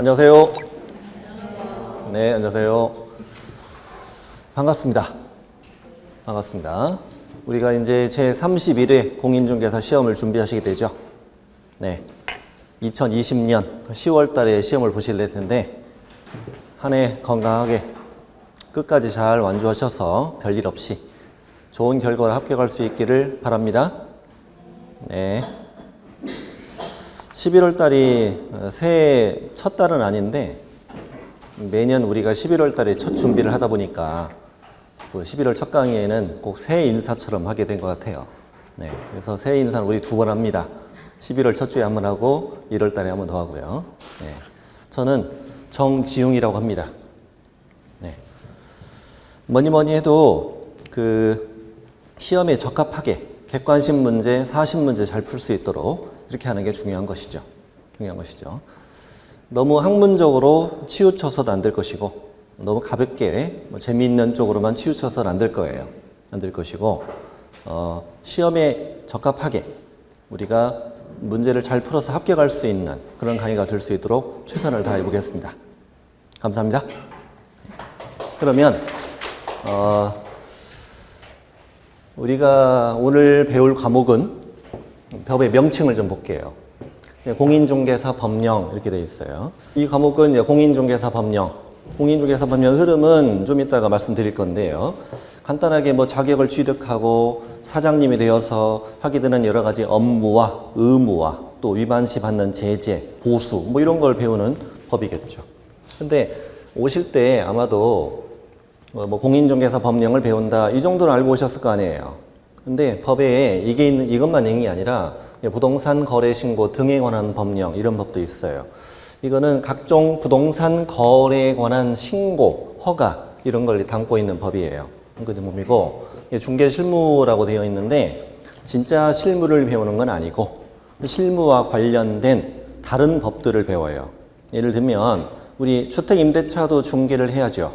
안녕하세요. 네, 안녕하세요. 반갑습니다. 반갑습니다. 우리가 이제 제31회 공인중개사 시험을 준비하시게 되죠. 네. 2020년 10월 달에 시험을 보실 텐데, 한 해 건강하게 끝까지 잘 완주하셔서 별일 없이 좋은 결과를 합격할 수 있기를 바랍니다. 네. 11월 달이 새해 첫 달은 아닌데, 매년 우리가 11월 달에 첫 준비를 하다 보니까 그 11월 첫 강의에는 꼭 새해 인사처럼 하게 된 것 같아요. 네. 그래서 새해 인사는 우리 2번 합니다. 11월 첫 주에 한 번 하고 1월 달에 한 번 더 하고요. 네. 저는 정지웅이라고 합니다. 네. 뭐니 해도 그 시험에 적합하게 객관식 문제, 사심 문제 잘 풀 수 있도록 이렇게 하는 게 중요한 것이죠. 너무 학문적으로 치우쳐서도 안 될 것이고, 너무 가볍게 재미있는 쪽으로만 치우쳐서는 안 될 거예요. 안 될 것이고, 시험에 적합하게 우리가 문제를 잘 풀어서 합격할 수 있는 그런 강의가 될 수 있도록 최선을 다해 보겠습니다. 감사합니다. 그러면 우리가 오늘 배울 과목은 법의 명칭을 좀 볼게요. 공인중개사 법령 이렇게 되어 있어요. 이 과목은 공인중개사 법령 흐름은 좀 이따가 말씀드릴 건데요. 간단하게 자격을 취득하고 사장님이 되어서 하게 되는 여러 가지 업무와 의무와 또 위반 시 받는 제재, 보수 이런 걸 배우는 법이겠죠. 근데 오실 때 아마도 공인중개사 법령을 배운다 이 정도는 알고 오셨을 거 아니에요. 근데 법에 이게 있는 이것만 있는 게 아니라 부동산 거래 신고 등에 관한 법령 이런 법도 있어요. 이거는 각종 부동산 거래에 관한 신고, 허가 이런 걸 담고 있는 법이에요. 그 법이고 중개 실무라고 되어 있는데 진짜 실무를 배우는 건 아니고 실무와 관련된 다른 법들을 배워요. 예를 들면 우리 주택임대차도 중개를 해야죠.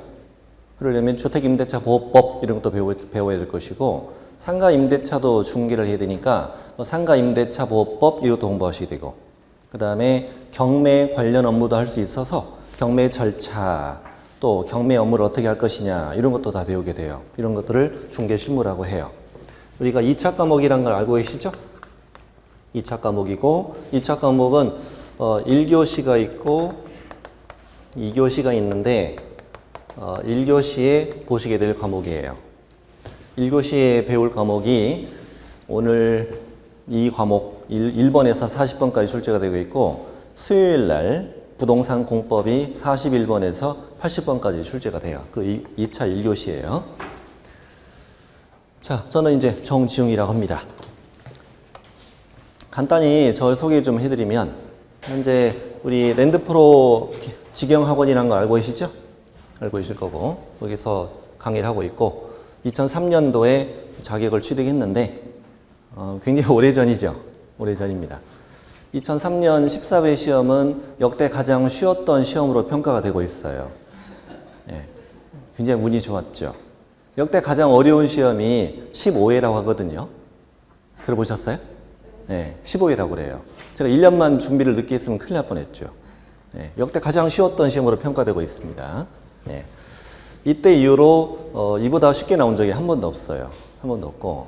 그러려면 주택임대차 보호법 이런 것도 배워야 될 것이고, 상가임대차도 중개를 해야 되니까 상가임대차 보호법 이것도 공부하셔야 되고, 그 다음에 경매 관련 업무도 할 수 있어서 경매 절차, 또 경매 업무를 어떻게 할 것이냐 이런 것도 다 배우게 돼요. 이런 것들을 중개 실무라고 해요. 우리가 2차 과목이란 걸 알고 계시죠? 2차 과목이고, 2차 과목은 1교시가 있고 2교시가 있는데 1교시에 보시게 될 과목이에요. 1교시에 배울 과목이 오늘 이 과목 1번에서 40번까지 출제가 되고 있고, 수요일 날 부동산 공법이 41번에서 80번까지 출제가 돼요. 그 2차 1교시예요. 자, 저는 이제 정지웅이라고 합니다. 간단히 저 소개 좀 해드리면, 현재 우리 랜드프로 직영학원이라는 거 알고 계시죠? 알고 계실 거고, 거기서 강의를 하고 있고, 2003년도에 자격을 취득했는데 굉장히 오래전이죠. 오래전입니다. 2003년 14회 시험은 역대 가장 쉬웠던 시험으로 평가가 되고 있어요. 네, 굉장히 운이 좋았죠. 역대 가장 어려운 시험이 15회라고 하거든요. 들어보셨어요? 네, 15회라고 그래요. 제가 1년만 준비를 늦게 했으면 큰일 날 뻔했죠. 네, 역대 가장 쉬웠던 시험으로 평가되고 있습니다. 네. 이때 이후로 이보다 쉽게 나온 적이 한 번도 없어요. 한 번도 없고,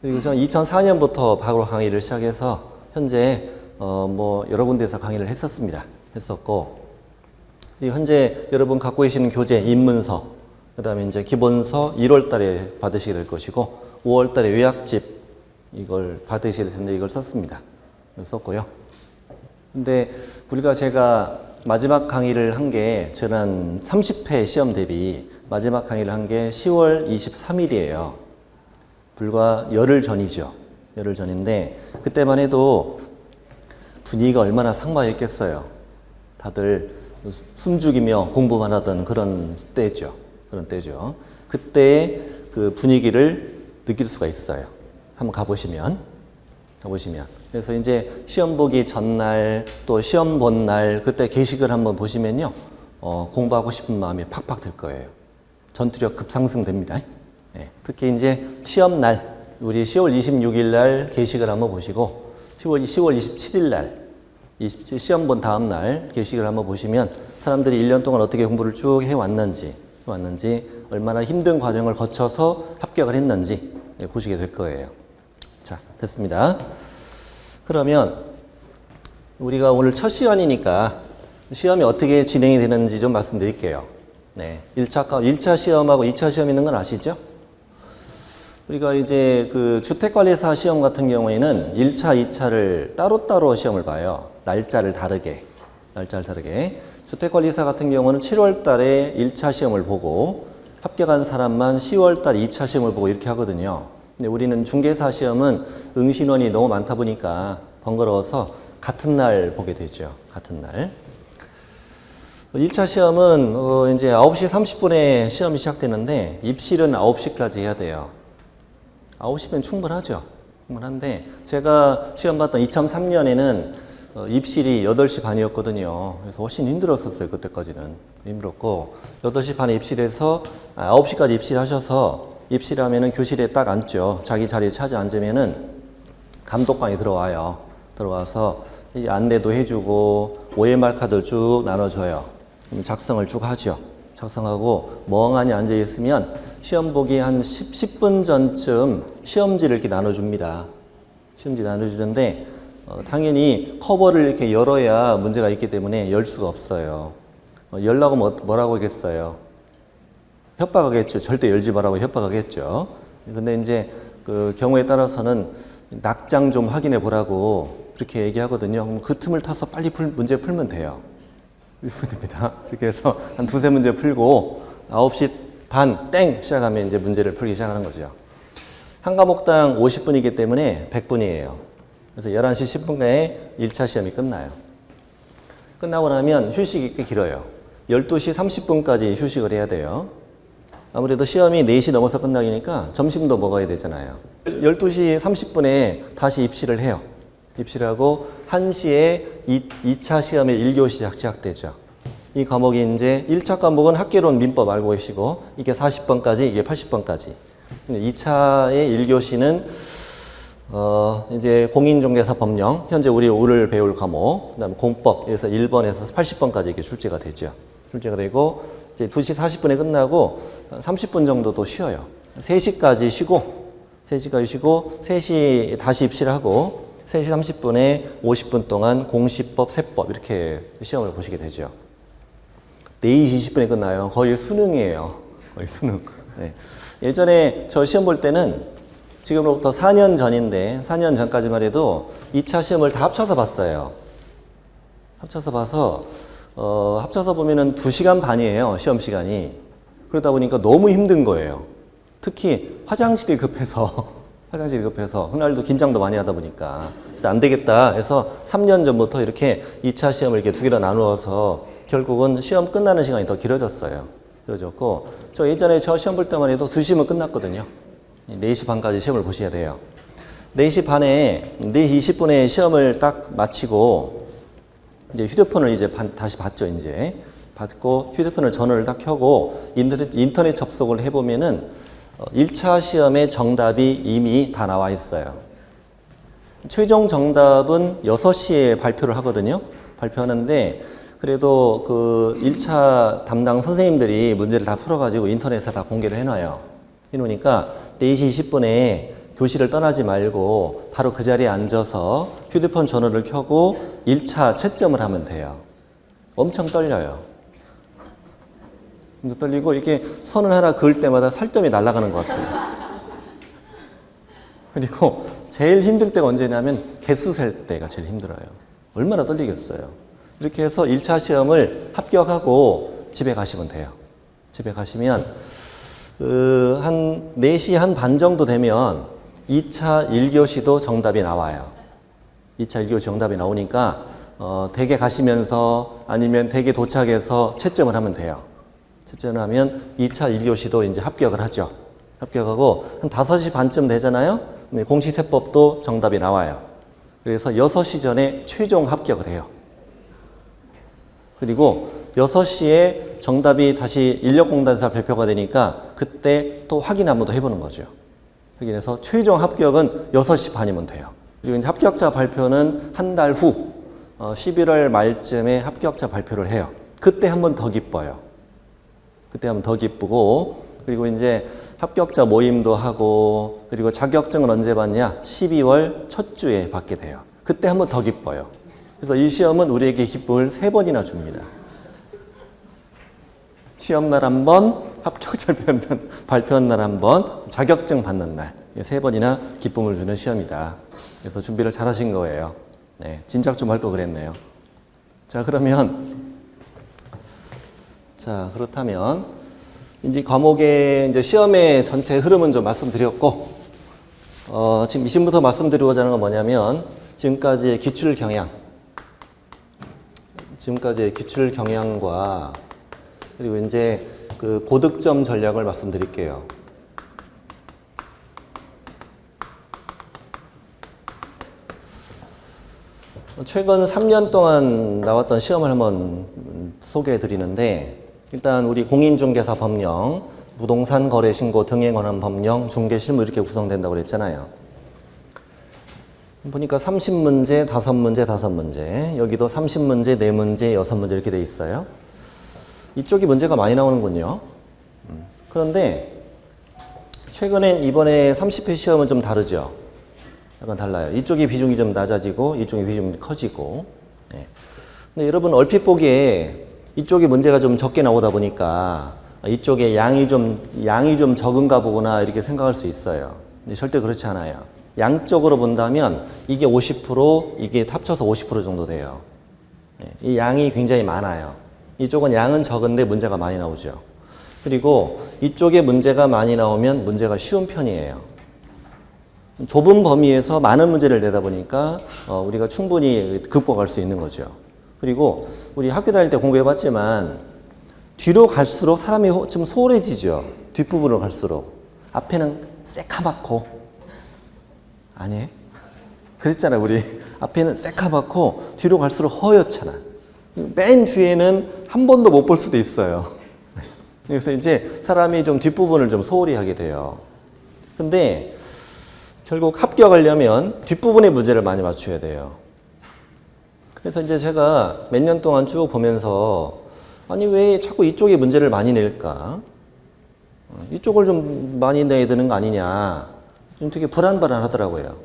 그리고 저는 2004년부터 바로 강의를 시작해서 현재 여러 군데에서 강의를 했었고, 현재 여러분 갖고 계시는 교재 입문서, 그 다음에 이제 기본서 1월 달에 받으시게 될 것이고, 5월 달에 요약집 이걸 받으실 텐데 이걸 썼습니다. 썼고요. 근데 제가 마지막 강의를 한 게 지난 30회 시험 대비 마지막 강의를 한 게 10월 23일이에요. 불과 열흘 전이죠. 열흘 전인데 그때만 해도 분위기가 얼마나 상마했겠어요. 다들 숨죽이며 공부만 하던 그런 때죠. 그때의 그 분위기를 느낄 수가 있어요. 한번 가보시면. 그래서 이제 시험 보기 전날 또 시험 본 날 그때 게시글 한번 보시면요. 공부하고 싶은 마음이 팍팍 들 거예요. 전투력 급상승됩니다. 네, 특히 이제 시험 날, 우리 10월 26일 날 게시글 한번 보시고 10월 27일 날 시험 본 다음 날 게시글 한번 보시면 사람들이 1년 동안 어떻게 공부를 쭉 해왔는지 얼마나 힘든 과정을 거쳐서 합격을 했는지 보시게 될 거예요. 자, 됐습니다. 그러면 우리가 오늘 첫 시간이니까 시험이 어떻게 진행이 되는지 좀 말씀드릴게요. 네, 1차 시험하고 2차 시험 있는 건 아시죠? 우리가 이제 그 주택관리사 시험 같은 경우에는 1차, 2차를 따로따로 시험을 봐요. 날짜를 다르게. 주택관리사 같은 경우는 7월 달에 1차 시험을 보고 합격한 사람만 10월 달 2차 시험을 보고 이렇게 하거든요. 근데 우리는 중개사 시험은 응신원이 너무 많다 보니까 번거로워서 같은 날 보게 되죠. 같은 날. 1차 시험은 이제 9시 30분에 시험이 시작되는데 입실은 9시까지 해야 돼요. 9시면 충분하죠. 충분한데 제가 시험 봤던 2003년에는 입실이 8시 반이었거든요. 그래서 훨씬 힘들었었어요. 그때까지는. 힘들었고 8시 반에 입실해서 9시까지 입실하셔서 입실하면은 교실에 딱 앉죠. 자기 자리에 찾아 앉으면은 감독관이 들어와요. 들어와서 이제 안내도 해주고 OMR 카드를 쭉 나눠줘요. 작성을 쭉 하죠. 작성하고 멍하니 앉아 있으면 시험 보기 한 10분 전쯤 시험지를 이렇게 나눠줍니다. 시험지 나눠주는데 당연히 커버를 이렇게 열어야 문제가 있기 때문에 열 수가 없어요. 열라고 뭐라고 하겠어요? 협박하겠죠. 절대 열지 말라고 협박하겠죠. 근데 이제 그 경우에 따라서는 낙장 좀 확인해 보라고 그렇게 얘기하거든요. 그럼 그 틈을 타서 빨리 문제 풀면 돼요. 풀면 됩니다. 이렇게 해서 한 두세 문제 풀고 9시 반 땡 시작하면 이제 문제를 풀기 시작하는 거죠. 한 과목당 50분이기 때문에 100분이에요. 그래서 11시 10분에 1차 시험이 끝나요. 끝나고 나면 휴식이 꽤 길어요. 12시 30분까지 휴식을 해야 돼요. 아무래도 시험이 4시 넘어서 끝나기니까 점심도 먹어야 되잖아요. 12시 30분에 다시 입실을 해요. 입실하고 1시에 2차 시험의 1교시 시작되죠. 이 과목이 이제 1차 과목은 학계론 민법 알고 계시고 이게 40번까지 이게 80번까지. 2차의 1교시는 이제 공인중개사 법령, 현재 우리 오늘 배울 과목, 그다음에 공법에서 1번에서 80번까지 이렇게 출제가 되죠. 출제가 되고 이제 2시 40분에 끝나고 30분 정도 또 쉬어요. 3시까지 쉬고 3시 다시 입실하고 3시 30분에 50분 동안 공시법, 세법 이렇게 시험을 보시게 되죠. 4시 20분에 끝나요. 거의 수능이에요. 거의 수능. 네. 예전에 저 시험 볼 때는 지금으로부터 4년 전인데 4년 전까지만 해도 2차 시험을 다 합쳐서 봤어요. 합쳐서 봐서 합쳐서 보면은 2시간 반이에요. 시험 시간이. 그러다 보니까 너무 힘든 거예요. 특히 화장실이 급해서 그날도 긴장도 많이 하다 보니까 그래서 안 되겠다 해서 3년 전부터 이렇게 2차 시험을 이렇게 2개로 나누어서 결국은 시험 끝나는 시간이 더 길어졌어요. 길어졌고 저 예전에 저 시험 볼 때만 해도 2시면 끝났거든요. 4시 반까지 시험을 보셔야 돼요. 4시 반에 4시 20분에 시험을 딱 마치고 이제 휴대폰을 이제 다시 받죠. 이제 받고 휴대폰을 전원을 딱 켜고 인터넷 접속을 해보면은 1차 시험의 정답이 이미 다 나와 있어요. 최종 정답은 6시에 발표를 하거든요. 발표하는데 그래도 그 1차 담당 선생님들이 문제를 다 풀어가지고 인터넷에 다 공개를 해놔요. 해놓으니까 4시 20분에 교실을 떠나지 말고 바로 그 자리에 앉아서 휴대폰 전원을 켜고 1차 채점을 하면 돼요. 엄청 떨려요. 떨리고 이렇게 선을 하나 그을 때마다 살점이 날아가는 것 같아요. 그리고 제일 힘들 때가 언제냐면 개수 셀 때가 제일 힘들어요. 얼마나 떨리겠어요. 이렇게 해서 1차 시험을 합격하고 집에 가시면 돼요. 집에 가시면 한 4시 한 반 정도 되면 2차 1교시도 정답이 나와요. 2차 1교시 정답이 나오니까 댁에 가시면서 아니면 댁에 도착해서 채점을 하면 돼요. 채점을 하면 2차 1교시도 이제 합격을 하죠. 합격하고 한 5시 반쯤 되잖아요. 공시세법도 정답이 나와요. 그래서 6시 전에 최종 합격을 해요. 그리고 6시에 정답이 다시 인력공단에서 발표가 되니까 그때 또 확인 한 번 더 해보는 거죠. 확인해서 최종 합격은 6시 반이면 돼요. 그리고 이제 합격자 발표는 한 달 후, 11월 말쯤에 합격자 발표를 해요. 그때 한 번 더 기뻐요. 그때 한 번 더 기쁘고, 그리고 이제 합격자 모임도 하고, 그리고 자격증은 언제 받냐? 12월 첫 주에 받게 돼요. 그때 한 번 더 기뻐요. 그래서 이 시험은 우리에게 기쁨을 3번이나 줍니다. 시험날 한 번, 합격자 발표한 날 한 번, 자격증 받는 날. 3번이나 기쁨을 주는 시험이다. 그래서 준비를 잘 하신 거예요. 네, 진작 좀 할 거 그랬네요. 자, 그렇다면, 이제 과목의 이제 시험의 전체 흐름은 좀 말씀드렸고, 지금 이심부터 말씀드리고자 하는 건 뭐냐면, 지금까지의 기출 경향과, 그리고 이제 그 고득점 전략을 말씀드릴게요. 최근 3년 동안 나왔던 시험을 한번 소개해 드리는데, 일단 우리 공인중개사 법령, 부동산 거래 신고 등에 관한 법령, 중개 실무 이렇게 구성된다고 그랬잖아요. 보니까 30문제, 5문제, 5문제. 여기도 30문제, 4문제, 6문제 이렇게 돼 있어요. 이쪽이 문제가 많이 나오는군요. 그런데 최근엔 이번에 30회 시험은 좀 다르죠. 약간 달라요. 이쪽이 비중이 좀 낮아지고 이쪽이 비중이 좀 커지고. 네. 근데 여러분 얼핏 보기에 이쪽에 문제가 좀 적게 나오다 보니까 이쪽에 양이 좀 적은가 보구나 이렇게 생각할 수 있어요. 근데 절대 그렇지 않아요. 양적으로 본다면 이게 50%, 이게 합쳐서 50% 정도 돼요. 네. 이 양이 굉장히 많아요. 이쪽은 양은 적은데 문제가 많이 나오죠. 그리고 이쪽에 문제가 많이 나오면 문제가 쉬운 편이에요. 좁은 범위에서 많은 문제를 내다 보니까 우리가 충분히 극복할 수 있는 거죠. 그리고 우리 학교 다닐 때 공부해봤지만 뒤로 갈수록 사람이 좀 소홀해지죠. 뒷부분으로 갈수록. 앞에는 새카맣고 아니에요? 그랬잖아요. 우리 앞에는 새카맣고 뒤로 갈수록 허옇잖아. 맨 뒤에는 한 번도 못 볼 수도 있어요. 그래서 이제 사람이 좀 뒷부분을 좀 소홀히 하게 돼요. 근데 결국 합격하려면 뒷부분의 문제를 많이 맞춰야 돼요. 그래서 이제 제가 몇 년 동안 쭉 보면서 아니 왜 자꾸 이쪽에 문제를 많이 낼까? 이쪽을 좀 많이 내야 되는 거 아니냐? 좀 되게 불안불안하더라고요.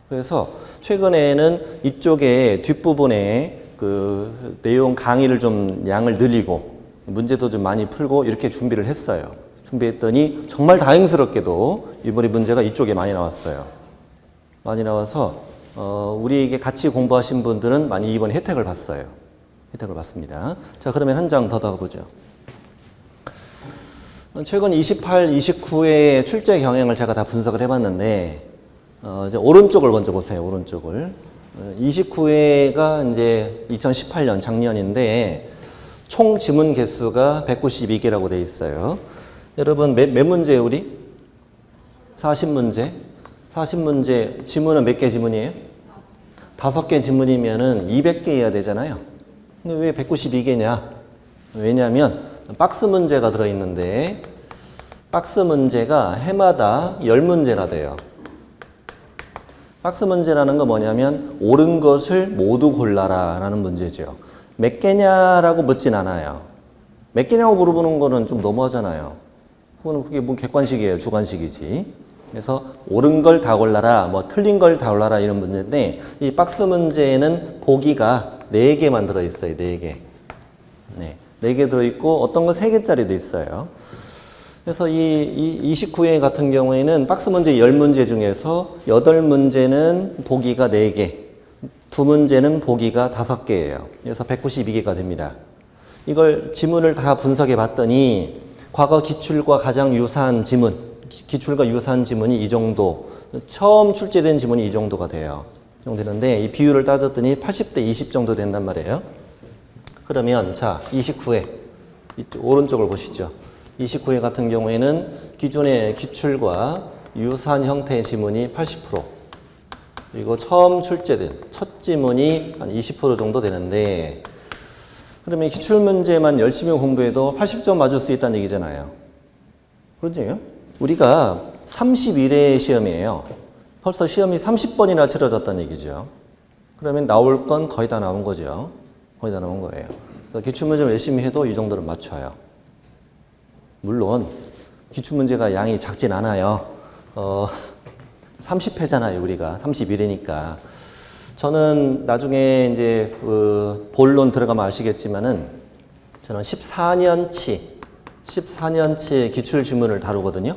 그래서 최근에는 이쪽에 뒷부분에 그 내용 강의를 좀 양을 늘리고 문제도 좀 많이 풀고 이렇게 준비를 했어요. 준비했더니 정말 다행스럽게도 이번에 문제가 이쪽에 많이 나왔어요. 많이 나와서 우리에게 같이 공부하신 분들은 많이 이번에 혜택을 봤어요. 혜택을 받습니다. 자, 그러면 한 장 더 가보죠. 최근 28, 29의 출제 경향을 제가 다 분석을 해봤는데 이제 오른쪽을 먼저 보세요. 오른쪽을. 29회가 이제 2018년 작년인데 총 지문 개수가 192개라고 돼 있어요. 여러분 몇 문제예요, 우리? 40문제. 40문제 지문은 몇 개 지문이에요? 5개 지문이면은 200개여야 되잖아요. 근데 왜 192개냐? 왜냐하면 박스 문제가 들어있는데 박스 문제가 해마다 10문제나 돼요. 박스 문제라는 건 뭐냐면 옳은 것을 모두 골라라 라는 문제죠. 몇 개냐라고 묻진 않아요. 몇 개냐고 물어보는 거는 좀 너무하잖아요. 그게 뭐 객관식이에요. 주관식이지. 그래서 옳은 걸 다 골라라, 뭐 틀린 걸 다 골라라 이런 문제인데 이 박스 문제에는 보기가 4개만 들어있어요. 4개. 네. 4개 들어있고 어떤 건 3개짜리도 있어요. 그래서 이 29회 같은 경우에는 박스 문제 10문제 중에서 8문제는 보기가 4개, 2문제는 보기가 5개예요. 그래서 192개가 됩니다. 이걸 지문을 다 분석해 봤더니 과거 기출과 가장 유사한 지문, 기출과 유사한 지문이 이 정도, 처음 출제된 지문이 이 정도가 돼요. 이 정도 되는데 이 비율을 따졌더니 80대 20 정도 된단 말이에요. 그러면 자 29회 이쪽 오른쪽을 보시죠. 29회 같은 경우에는 기존의 기출과 유사한 형태의 지문이 80%, 그리고 처음 출제된 첫 지문이 한 20% 정도 되는데 그러면 기출문제만 열심히 공부해도 80점 맞을 수 있다는 얘기잖아요. 그렇죠? 우리가 31회 시험이에요. 벌써 시험이 30번이나 치러졌다는 얘기죠. 그러면 나올 건 거의 다 나온 거죠. 거의 다 나온 거예요. 그래서 기출문제를 열심히 해도 이 정도는 맞춰요. 물론 기출문제가 양이 작진 않아요. 30회잖아요, 우리가. 31회니까. 저는 나중에 이제 그 본론 들어가면 아시겠지만은 저는 14년치 기출 지문을 다루거든요.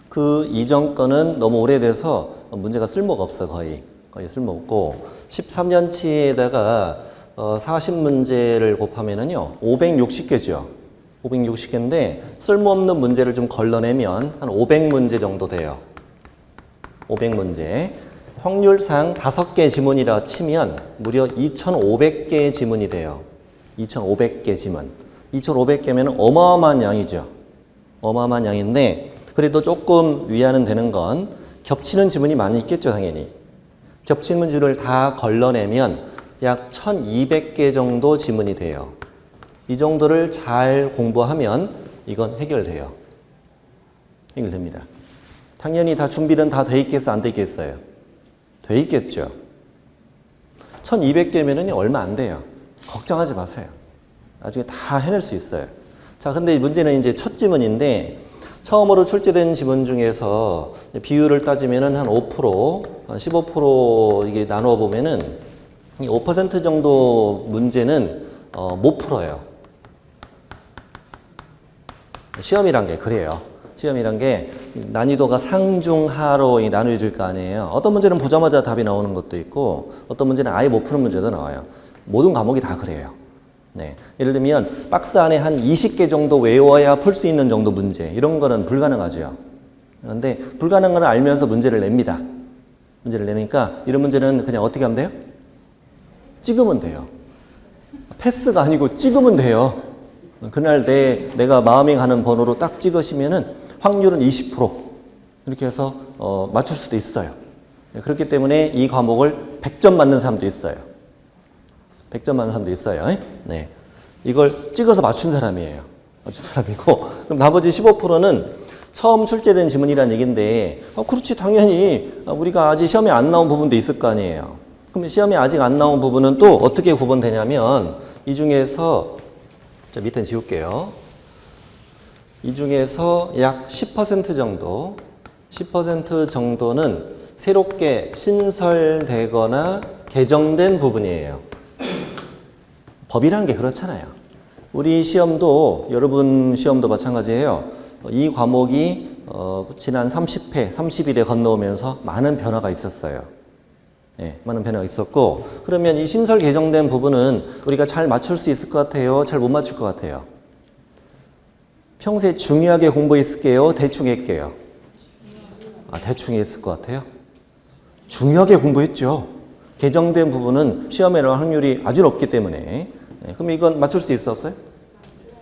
그 이전 거는 너무 오래돼서 문제가 쓸모가 없어, 거의 쓸모없고 13년치에다가 40문제를 곱하면은요 560개죠. 560개인데 쓸모없는 문제를 좀 걸러내면 한 500문제 정도 돼요. 500문제. 확률상 5개 지문이라 치면 무려 2,500개의 지문이 돼요. 2,500개 지문. 2,500개면 어마어마한 양이죠. 어마어마한 양인데 그래도 조금 위안은 되는 건 겹치는 지문이 많이 있겠죠, 당연히. 겹치는 문제를 다 걸러내면 약 1,200개 정도 지문이 돼요. 이 정도를 잘 공부하면 이건 해결돼요. 해결됩니다. 당연히 다 준비는 다 돼 있겠어, 안 돼 있겠어요? 돼 있겠죠. 1,200개면은 얼마 안 돼요. 걱정하지 마세요. 나중에 다 해낼 수 있어요. 자, 근데 문제는 이제 첫 지문인데 처음으로 출제된 지문 중에서 비율을 따지면은 한 5%, 한 15% 이게 나누어 보면은 5% 정도 문제는 못 풀어요. 시험이란 게 그래요. 시험이란 게 난이도가 상중하로 나누어질 거 아니에요. 어떤 문제는 보자마자 답이 나오는 것도 있고 어떤 문제는 아예 못 푸는 문제도 나와요. 모든 과목이 다 그래요. 네. 예를 들면 박스 안에 한 20개 정도 외워야 풀 수 있는 정도 문제 이런 거는 불가능하죠. 그런데 불가능한 걸 알면서 문제를 냅니다. 문제를 내니까 이런 문제는 그냥 어떻게 하면 돼요? 찍으면 돼요. 패스가 아니고 찍으면 돼요. 그날 내가 마음이 가는 번호로 딱 찍으시면은 확률은 20% 이렇게 해서 맞출 수도 있어요. 네, 그렇기 때문에 이 과목을 100점 맞는 사람도 있어요. 100점 맞는 사람도 있어요. 네. 이걸 찍어서 맞춘 사람이에요. 맞춘 사람이고 그럼 나머지 15%는 처음 출제된 지문이라는 얘기인데 그렇지 당연히 우리가 아직 시험에 안 나온 부분도 있을 거 아니에요. 그럼 시험에 아직 안 나온 부분은 또 어떻게 구분되냐면 이 중에서 저 밑에 지울게요. 이 중에서 약 10% 정도, 10% 정도는 새롭게 신설되거나 개정된 부분이에요. 법이라는 게 그렇잖아요. 우리 시험도, 여러분 시험도 마찬가지예요. 이 과목이 지난 30회, 30일에 건너오면서 많은 변화가 있었어요. 네, 많은 변화가 있었고 그러면 이 신설 개정된 부분은 우리가 잘 맞출 수 있을 것 같아요? 잘 못 맞출 것 같아요? 평소에 중요하게 공부했을게요? 대충 했게요? 대충 했을 것 같아요? 중요하게 공부했죠. 개정된 부분은 시험에 나올 확률이 아주 높기 때문에 그럼 이건 맞출 수 있어 없어요?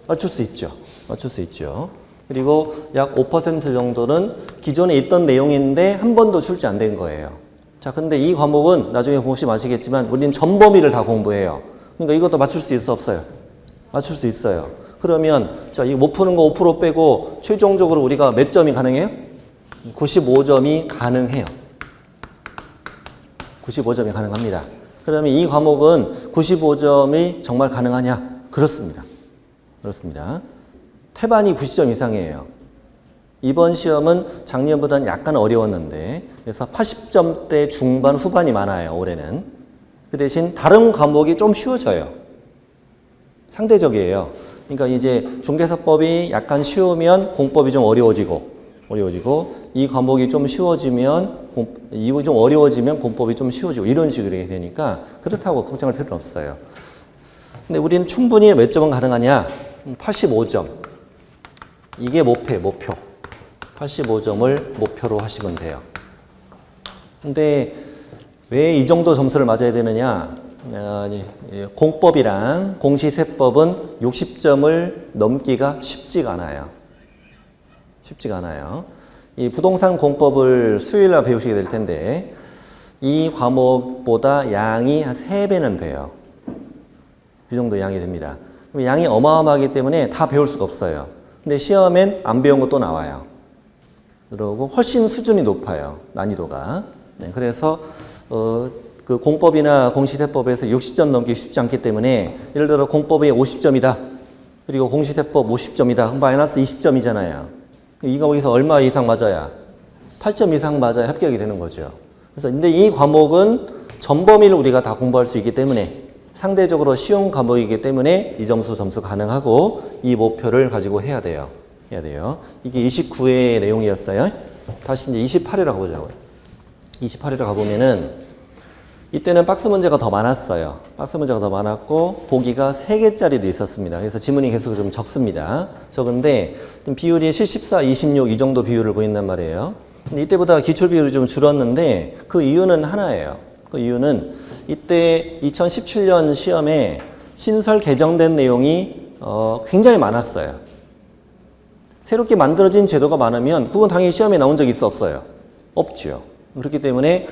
맞출 수 있죠. 맞출 수 있죠. 그리고 약 5% 정도는 기존에 있던 내용인데 한 번도 출제 안 된 거예요. 자, 근데 이 과목은 나중에 보시면 아시겠지만 우리는 전 범위를 다 공부해요. 그러니까 이것도 맞출 수 있어 없어요? 맞출 수 있어요. 그러면 자, 이거 못 푸는 거 5% 빼고 최종적으로 우리가 몇 점이 가능해요? 95점이 가능해요. 95점이 가능합니다. 그러면 이 과목은 95점이 정말 가능하냐? 그렇습니다. 그렇습니다. 태반이 90점 이상이에요. 이번 시험은 작년보다는 약간 어려웠는데 그래서 80점대 중반 후반이 많아요. 올해는. 그 대신 다른 과목이 좀 쉬워져요. 상대적이에요. 그러니까 이제 중개사법이 약간 쉬우면 공법이 좀 어려워지고 이 과목이 좀 쉬워지면 이거 좀 어려워지면 공법이 좀 쉬워지고 이런 식으로 되니까 그렇다고 걱정할 필요는 없어요. 근데 우리는 충분히 몇 점은 가능하냐? 85점. 이게 목표. 85점을 목표로 하시면 돼요. 근데 왜 이 정도 점수를 맞아야 되느냐? 공법이랑 공시세법은 60점을 넘기가 쉽지가 않아요. 쉽지가 않아요. 이 부동산 공법을 수요일날 배우시게 될 텐데 이 과목보다 양이 한 3배는 돼요. 이 정도 양이 됩니다. 양이 어마어마하기 때문에 다 배울 수가 없어요. 근데 시험엔 안 배운 것도 나와요. 그리고 훨씬 수준이 높아요. 난이도가. 네, 그래서 그 공법이나 공시세법에서 60점 넘기 쉽지 않기 때문에 예를 들어 공법이 50점이다. 그리고 공시세법 50점이다. 그럼 마이너스 20점이잖아요. 이거 거기서 얼마 이상 맞아야? 8점 이상 맞아야 합격이 되는 거죠. 그래서 근데 이 과목은 전 범위를 우리가 다 공부할 수 있기 때문에 상대적으로 쉬운 과목이기 때문에 이 점수 가능하고 이 목표를 가지고 해야 돼요. 이게 29회의 내용이었어요. 다시 이제 28회로 가보자고요. 28회로 가보면은 이때는 박스 문제가 더 많았어요. 박스 문제가 더 많았고 보기가 3개짜리도 있었습니다. 그래서 지문이 계속 좀 적습니다. 적은데 좀 비율이 74, 26 이 정도 비율을 보인단 말이에요. 근데 이때보다 기출 비율이 좀 줄었는데 그 이유는 하나예요. 그 이유는 이때 2017년 시험에 신설 개정된 내용이 굉장히 많았어요. 새롭게 만들어진 제도가 많으면 그건 당연히 시험에 나온 적이 있어 없어요? 없죠. 그렇기 때문에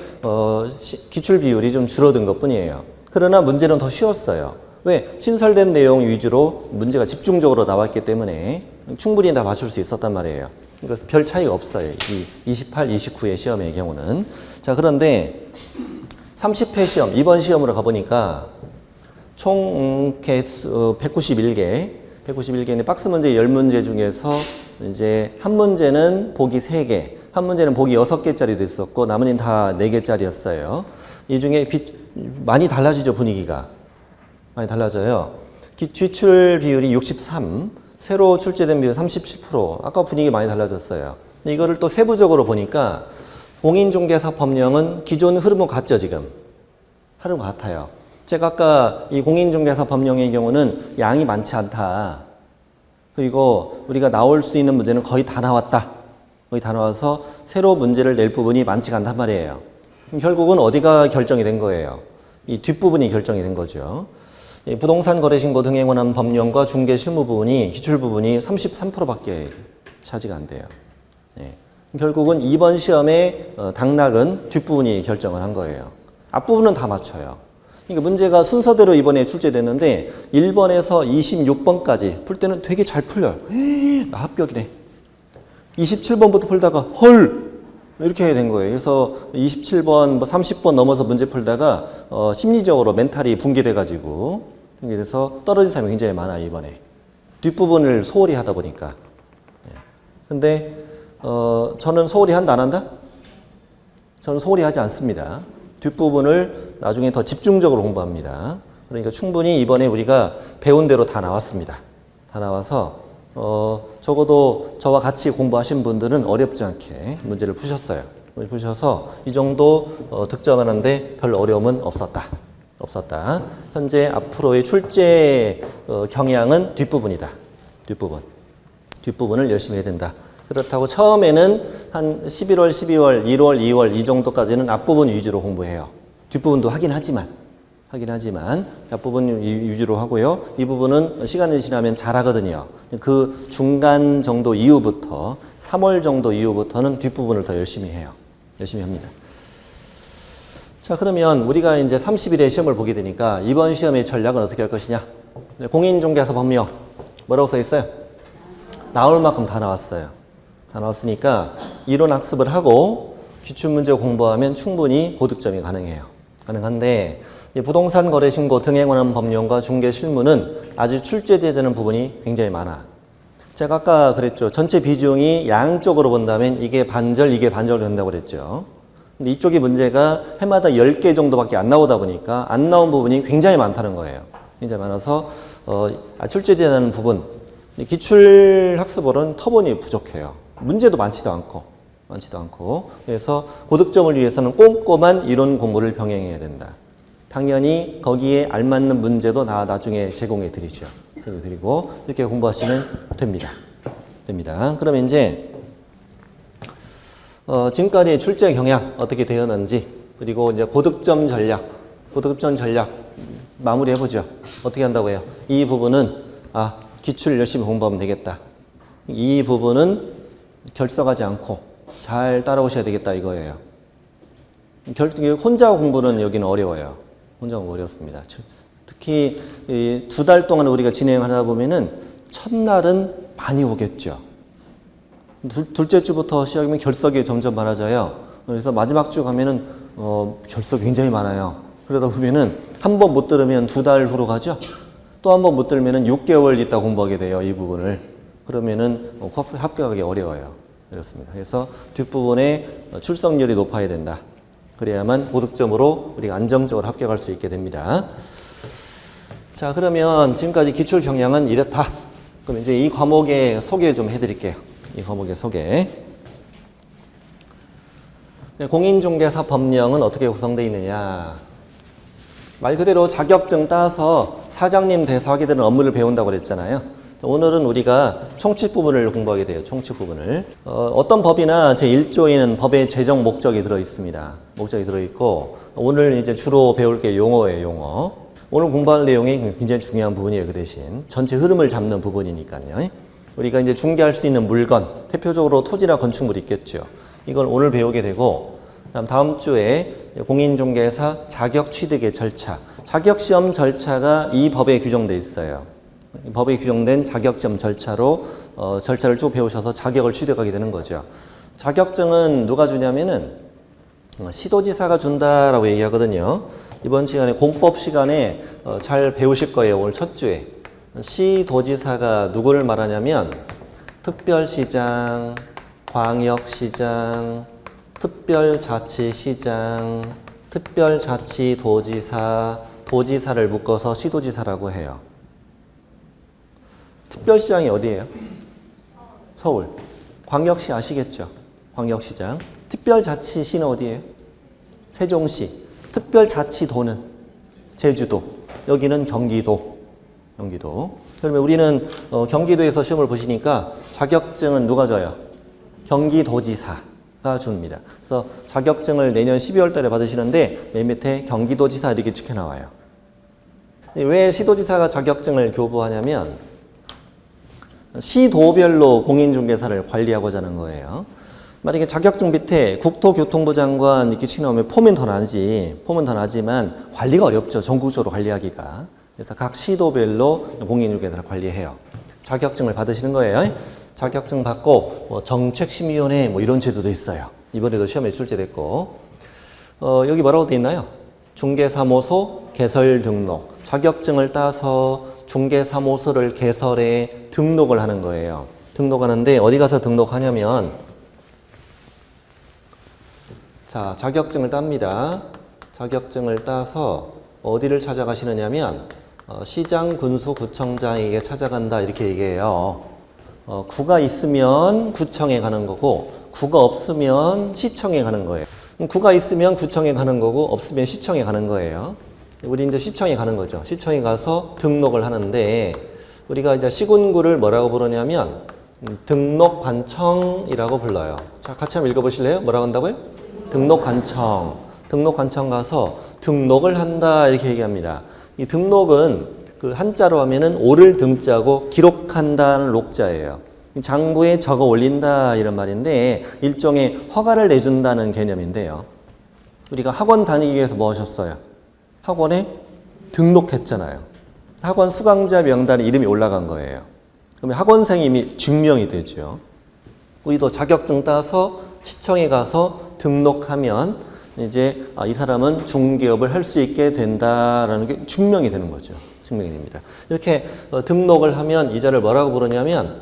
기출 비율이 좀 줄어든 것뿐이에요. 그러나 문제는 더 쉬웠어요. 왜? 신설된 내용 위주로 문제가 집중적으로 나왔기 때문에 충분히 다 맞출 수 있었단 말이에요. 그러니까 별 차이가 없어요. 이 28, 29의 시험의 경우는. 자, 그런데 30회 시험, 이번 시험으로 가보니까 총 개수 191개인데 박스 문제 10문제 중에서 이제 한 문제는 보기 3개, 한 문제는 보기 6개짜리도 있었고 나머지는 다 4개짜리였어요. 이 중에 많이 달라지죠, 분위기가. 많이 달라져요. 기출 비율이 63, 새로 출제된 비율 37%. 아까 분위기 많이 달라졌어요. 이거를 또 세부적으로 보니까 공인중개사 법령은 기존 흐름은 같죠, 지금? 흐름 같아요. 제가 아까 이 공인중개사 법령의 경우는 양이 많지 않다. 그리고 우리가 나올 수 있는 문제는 거의 다 나왔다. 거의 다 나와서 새로 문제를 낼 부분이 많지가 않단 말이에요. 결국은 어디가 결정이 된 거예요? 이 뒷부분이 결정이 된 거죠. 이 부동산 거래신고 등에 관한 법령과 중개 실무 부분이 기출 부분이 33%밖에 차지가 안 돼요. 네. 결국은 이번 시험의 당락은 뒷부분이 결정을 한 거예요. 앞부분은 다 맞춰요. 그러니까 문제가 순서대로 이번에 출제됐는데 1번에서 26번까지 풀 때는 되게 잘 풀려요. 나 합격이네. 27번부터 풀다가 헐! 이렇게 된 거예요. 그래서 27번, 30번 넘어서 문제 풀다가 심리적으로 멘탈이 붕괴돼가지고 그래서 떨어진 사람이 굉장히 많아요, 이번에. 뒷부분을 소홀히 하다 보니까. 근데 저는 소홀히 한다, 안 한다? 저는 소홀히 하지 않습니다. 뒷부분을 나중에 더 집중적으로 공부합니다. 그러니까 충분히 이번에 우리가 배운 대로 다 나왔습니다. 다 나와서 적어도 저와 같이 공부하신 분들은 어렵지 않게 문제를 푸셨어요. 푸셔서 이 정도 득점하는데 별 어려움은 없었다. 현재 앞으로의 출제 경향은 뒷부분이다. 뒷부분을 열심히 해야 된다. 그렇다고 처음에는 한 11월, 12월, 1월, 2월 이 정도까지는 앞부분 위주로 공부해요. 뒷부분도 하긴 하지만 앞부분 위주로 하고요. 이 부분은 시간이 지나면 잘하거든요. 그 중간 정도 이후부터 3월 정도 이후부터는 뒷부분을 더 열심히 해요. 열심히 합니다. 자, 그러면 우리가 이제 30일에 시험을 보게 되니까 이번 시험의 전략은 어떻게 할 것이냐? 공인중개사 법령 뭐라고 써 있어요? 나올 만큼 다 나왔어요. 다 나왔으니까 이론 학습을 하고 기출문제 공부하면 충분히 고득점이 가능한데 부동산 거래신고 등에 관한 법령과 중개 실무는 아직 출제되어야 되는 부분이 굉장히 많아. 제가 아까 그랬죠. 전체 비중이 양쪽으로 본다면 이게 반절, 이게 반절 된다고 그랬죠. 근데 이쪽이 문제가 해마다 10개 정도밖에 안 나오다 보니까 안 나온 부분이 굉장히 많다는 거예요. 굉장히 많아서 출제되어야 되는 부분, 기출 학습으로는 터본이 부족해요. 문제도 많지도 않고 그래서 고득점을 위해서는 꼼꼼한 이론 공부를 병행해야 된다. 당연히 거기에 알맞는 문제도 나중에 제공해 드리죠. 드리고 이렇게 공부하시면 됩니다. 그러면 이제 지금까지 출제 경향 어떻게 되었는지 그리고 이제 고득점 전략 마무리해 보죠. 어떻게 한다고 해요? 이 부분은 기출 열심히 공부하면 되겠다. 이 부분은 결석하지 않고 잘 따라오셔야 되겠다 이거예요. 혼자 공부는 여기는 어려워요. 혼자 공부 어렵습니다. 특히 2달 동안 우리가 진행하다 보면은 첫날은 많이 오겠죠. 둘째 주부터 시작하면 결석이 점점 많아져요. 그래서 마지막 주 가면은 결석 굉장히 많아요. 그러다 보면은 한 번 못 들으면 2달 후로 가죠. 또 한 번 못 들으면은 6개월 있다 공부하게 돼요. 이 부분을. 그러면은 합격하기 어려워요. 이렇습니다. 그래서 뒷부분에 출석률이 높아야 된다. 그래야만 고득점으로 우리가 안정적으로 합격할 수 있게 됩니다. 자, 그러면 지금까지 기출 경향은 이렇다. 그럼 이제 이 과목의 소개 좀 해드릴게요. 이 과목의 소개. 공인중개사 법령은 어떻게 구성되어 있느냐. 말 그대로 자격증 따서 사장님 돼서 하게 되는 업무를 배운다고 그랬잖아요. 오늘은 우리가 총칙 부분을 공부하게 돼요. 총칙 부분을. 어떤 법이나 제1조에는 법의 제정 목적이 들어있습니다. 목적이 들어있고, 오늘 이제 주로 배울 게 용어예요, 용어. 오늘 공부할 내용이 굉장히 중요한 부분이에요, 그 대신. 전체 흐름을 잡는 부분이니까요. 우리가 이제 중개할 수 있는 물건, 대표적으로 토지나 건축물이 있겠죠. 이걸 오늘 배우게 되고, 다음 주에 공인중개사 자격 취득의 절차, 자격시험 절차가 이 법에 규정되어 있어요. 법에 규정된 자격시험 절차로 절차를 쭉 배우셔서 자격을 취득하게 되는 거죠. 자격증은 누가 주냐면은 시도지사가 준다라고 얘기하거든요. 이번 시간에 공법 시간에 잘 배우실 거예요. 오늘 첫 주에. 시도지사가 누구를 말하냐면 특별시장, 광역시장, 특별자치시장, 특별자치도지사, 도지사를 묶어서 시도지사라고 해요. 특별시장이 어디예요? 서울. 광역시 아시겠죠? 광역시장. 특별자치시는 어디예요? 세종시. 특별자치도는 제주도. 여기는 경기도. 경기도. 그러면 우리는 경기도에서 시험을 보시니까 자격증은 누가 줘요? 경기도지사가 줍니다. 그래서 자격증을 내년 12월 달에 받으시는데 맨 밑에 경기도지사 이렇게 찍혀 나와요. 왜 시도지사가 자격증을 교부하냐면 시도별로 공인중개사를 관리하고자 하는 거예요. 만약에 자격증 밑에 국토교통부 장관 이렇게 치놓으면 폼은 더 나지, 폼은 더 나지만 관리가 어렵죠. 전국적으로 관리하기가. 그래서 각 시도별로 공인중개사를 관리해요. 자격증을 받으시는 거예요. 자격증 받고 뭐 정책심의위원회 뭐 이런 제도도 있어요. 이번에도 시험에 출제됐고 여기 뭐라고 돼 있나요? 중개사무소 개설 등록. 자격증을 따서 중개사무소를 개설해 등록을 하는 거예요. 등록하는데 어디 가서 등록하냐면 자, 자격증을 땁니다. 자격증을 따서 어디를 찾아가시느냐면 시장, 군수, 구청장에게 찾아간다 이렇게 얘기해요. 구가 있으면 구청에 가는 거고 구가 없으면 시청에 가는 거예요. 구가 있으면 구청에 가는 거고 없으면 시청에 가는 거예요. 우리 이제 시청에 가는 거죠. 시청에 가서 등록을 하는데 우리가 이제 시군구를 뭐라고 부르냐면 등록관청이라고 불러요. 자, 같이 한번 읽어보실래요? 뭐라고 한다고요? 등록관청. 등록관청 가서 등록을 한다 이렇게 얘기합니다. 이 등록은 그 한자로 하면은 오를 등자고 기록한다는 록자예요. 장부에 적어 올린다 이런 말인데 일종의 허가를 내준다는 개념인데요. 우리가 학원 다니기 위해서 뭐 하셨어요? 학원에 등록했잖아요. 학원 수강자 명단에 이름이 올라간 거예요. 그러면 학원생이 이미 증명이 되죠. 우리도 자격증 따서 시청에 가서 등록하면 이제 이 사람은 중개업을 할 수 있게 된다라는 게 증명이 되는 거죠. 증명이 됩니다. 이렇게 등록을 하면 이 자를 뭐라고 부르냐면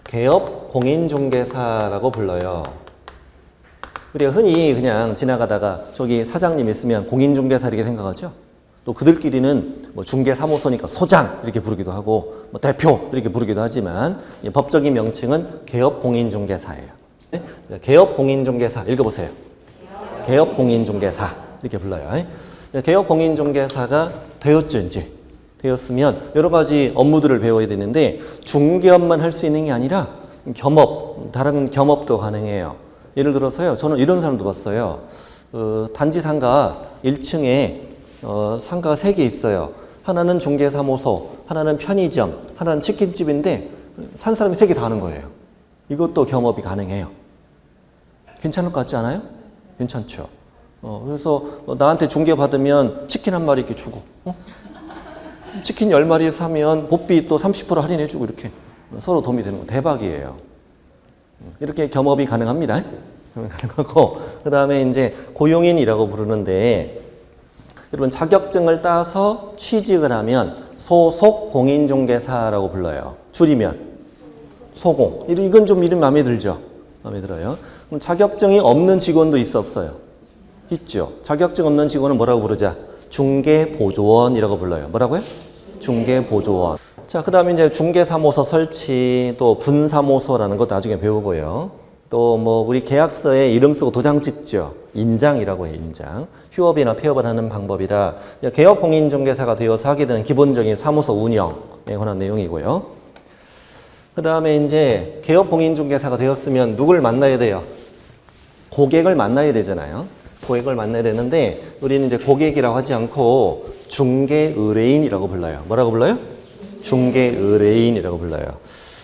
개업 공인중개사라고 불러요. 우리가 흔히 그냥 지나가다가 저기 사장님 있으면 공인중개사 이렇게 생각하죠. 또 그들끼리는 뭐 중개사무소니까 소장 이렇게 부르기도 하고 뭐 대표 이렇게 부르기도 하지만 법적인 명칭은 개업공인중개사예요. 네? 개업공인중개사 읽어보세요. 개업공인중개사 이렇게 불러요. 개업공인중개사가 되었죠 이제. 되었으면 여러 가지 업무들을 배워야 되는데 중개업만 할 수 있는 게 아니라 겸업, 다른 겸업도 가능해요. 예를 들어서요. 저는 이런 사람도 봤어요. 단지 상가 1층에 상가가 3개 있어요. 하나는 중개사무소, 하나는 편의점, 하나는 치킨집인데 산 사람이 3개 다 하는 거예요. 이것도 겸업이 가능해요. 괜찮을 것 같지 않아요? 괜찮죠. 그래서 나한테 중개 받으면 치킨 한 마리 이렇게 주고 치킨 10마리 사면 복비 또 30% 할인해주고 이렇게 서로 도움이 되는 거 대박이에요. 이렇게 겸업이 가능합니다. 가능하고, 그 다음에 이제 고용인이라고 부르는데, 여러분 자격증을 따서 취직을 하면 소속 공인중개사라고 불러요. 줄이면 소공. 이건 좀 이름 마음에 들죠? 마음에 들어요. 그럼 자격증이 없는 직원도 있어, 없어요? 있죠. 자격증 없는 직원은 뭐라고 부르자? 중개보조원이라고 불러요. 뭐라고요? 중개보조원. 자, 그 다음에 이제 중개사무소 설치, 또 분사무소라는 것도 나중에 배우고요. 또 뭐 우리 계약서에 이름 쓰고 도장 찍죠. 인장이라고 해요, 인장. 휴업이나 폐업을 하는 방법이라 개업공인중개사가 되어서 하게 되는 기본적인 사무소 운영에 관한 내용이고요. 그 다음에 이제 개업공인중개사가 되었으면 누굴 만나야 돼요? 고객을 만나야 되잖아요. 고객을 만나야 되는데 우리는 이제 고객이라고 하지 않고 중개의뢰인이라고 불러요. 뭐라고 불러요? 중개의뢰인이라고 불러요.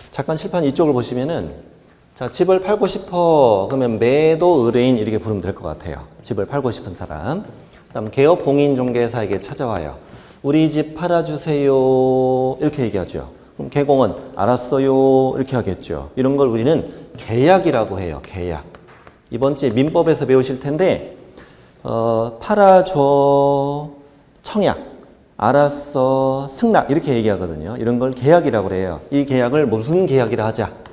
잠깐 칠판 이쪽을 보시면은 자, 집을 팔고 싶어. 그러면 매도 의뢰인 이렇게 부르면 될 것 같아요. 집을 팔고 싶은 사람. 그다음 개업공인중개사에게 찾아와요. 우리 집 팔아주세요. 이렇게 얘기하죠. 그럼 개공은 알았어요. 이렇게 하겠죠. 이런 걸 우리는 계약이라고 해요. 계약. 이번 주에 민법에서 배우실 텐데 팔아줘, 청약, 알았어, 승낙 이렇게 얘기하거든요. 이런 걸 계약이라고 그래요. 이 계약을 무슨 계약이라 하자?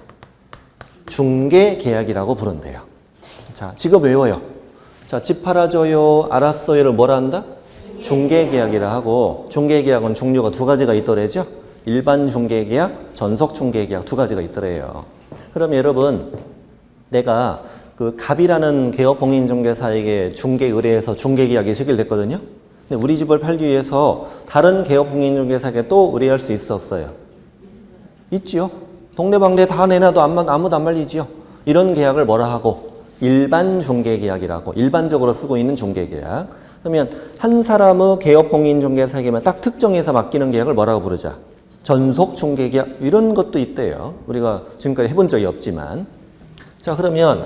중개계약이라고 부른대요. 자, 직업 외워요. 자, 집 팔아줘요, 알았어요를 뭐라 한다? 중개계약이라 하고, 중개계약은 종류가 두 가지가 있더래죠. 일반 중개계약, 전속 중개계약 두 가지가 있더래요. 그럼 여러분, 내가 그 갑이라는 개업공인중개사에게 중개 의뢰해서 중개계약이 체결됐거든요. 근데 우리 집을 팔기 위해서 다른 개업공인중개사에게 또 의뢰할 수 있어, 없어요? 있지요. 동네방네 다 내놔도 아무도 안 말리지요. 이런 계약을 뭐라 하고? 일반 중개계약이라고 일반적으로 쓰고 있는 중개계약. 그러면 한 사람의 개업공인중개사에게만 딱 특정해서 맡기는 계약을 뭐라고 부르자? 전속 중개계약 이런 것도 있대요. 우리가 지금까지 해본 적이 없지만. 자, 그러면